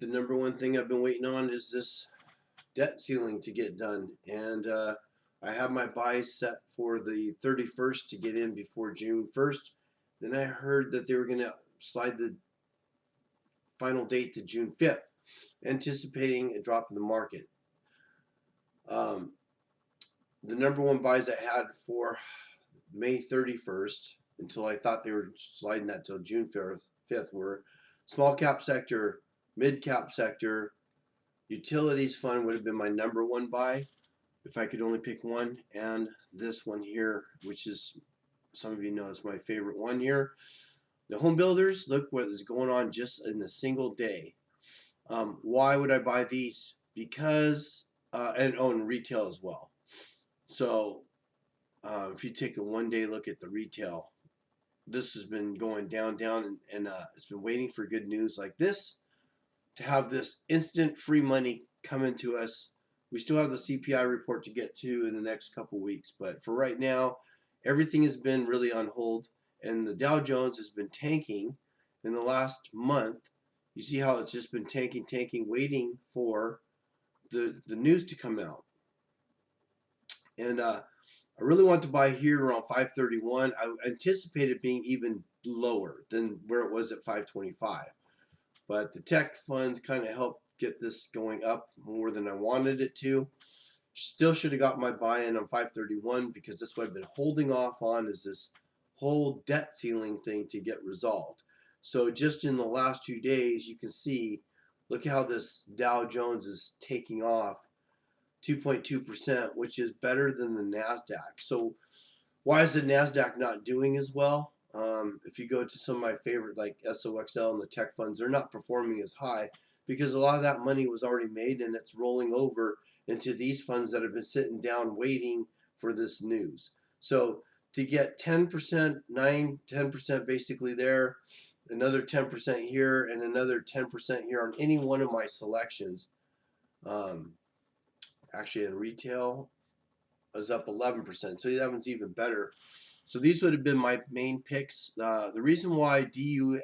The number one thing I've been waiting on is this debt ceiling to get done. And I have my buy set for the 31st to get in before June 1st. Then I heard that they were going to slide the final date to June 5th, anticipating a drop in the market. Um, the number one buys I had for May 31st until I thought they were sliding that till June 5th were small cap sector, mid cap sector, utilities fund would have been my number one buy if I could only pick one, and this one here, which is, some of you know, is my favorite one here. The home builders, look what is going on just in a single day. Why would I buy these? Because, and own retail as well. So if you take a 1 day look at the retail, this has been going down, and it's been waiting for good news like this to have this instant free money coming to us. We still have the CPI report to get to in the next couple weeks, but for right now, everything has been really on hold, and the Dow Jones has been tanking in the last month. You see how it's just been tanking, waiting for the news to come out. And I really want to buy here around 531. I anticipated being even lower than where it was at 525. But the tech funds kind of helped get this going up more than I wanted it to. Still should have got my buy-in on 531 because that's what I've been holding off on, is this whole debt ceiling thing to get resolved. So just in the last 2 days, you can see, look how this Dow Jones is taking off 2.2%, which is better than the NASDAQ. So why is the NASDAQ not doing as well? If you go to some of my favorite like SOXL and the tech funds, they're not performing as high because a lot of that money was already made and it's rolling over into these funds that have been sitting down waiting for this news. So to get 10%, 10% basically there, another 10% here, and another 10% here on any one of my selections. Um, Actually, in retail, is up 11%. So that one's even better. So these would have been my main picks. The reason why DU,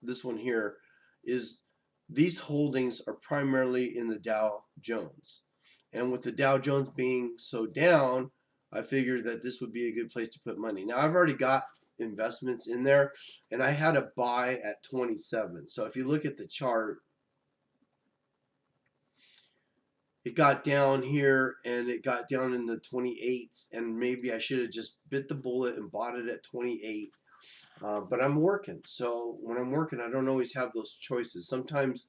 this one here, is these holdings are primarily in the Dow Jones. And with the Dow Jones being so down, I figured that this would be a good place to put money. Now, I've already got investments in there, and I had a buy at 27. So if you look at the chart, it got down here and it got down in the 28s, and maybe I should have just bit the bullet and bought it at 28. But I'm working, so when I'm working, I don't always have those choices. Sometimes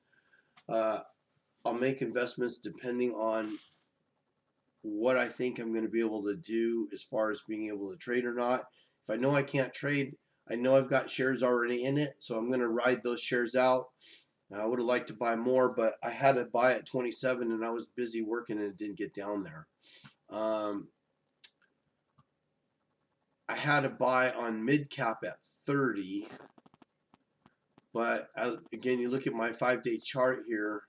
uh, I'll make investments depending on what I think I'm going to be able to do as far as being able to trade or not. If I know I can't trade, I know I've got shares already in it, so I'm going to ride those shares out. I would have liked to buy more, but I had to buy at 27 and I was busy working and it didn't get down there. Um, I had to buy on mid cap at 30, but again, you look at my 5 day chart here.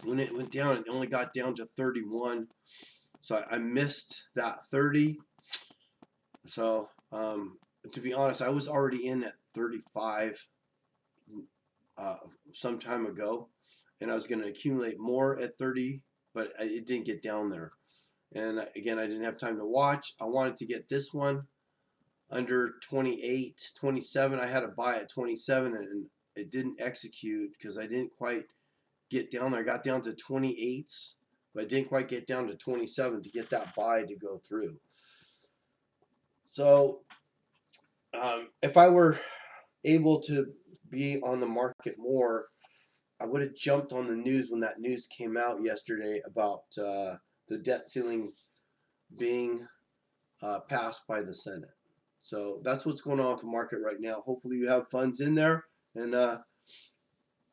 When it went down, it only got down to 31, so I missed that 30. So to be honest, I was already in at 35 uh, some time ago, and I was going to accumulate more at 30, but it didn't get down there. And again, I didn't have time to watch. I wanted to get this one under 28, 27. I had to buy at 27 and it didn't execute because I didn't quite get down there. I got down to 28s, but I didn't quite get down to 27 to get that buy to go through. So if I were able to be on the market more, I would have jumped on the news when that news came out yesterday about the debt ceiling being passed by the Senate. So that's what's going on with the market right now. Hopefully you have funds in there. And the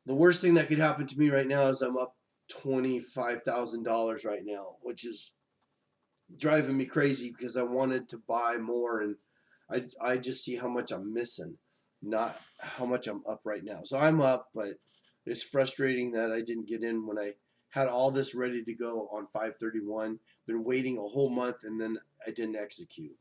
worst thing that could happen to me right now is I'm up $25,000 right now, which is driving me crazy because I wanted to buy more, and I just see how much I'm missing, not how much I'm up right now. So I'm up, but it's frustrating that I didn't get in when I had all this ready to go on 531. Been waiting a whole month and then I didn't execute.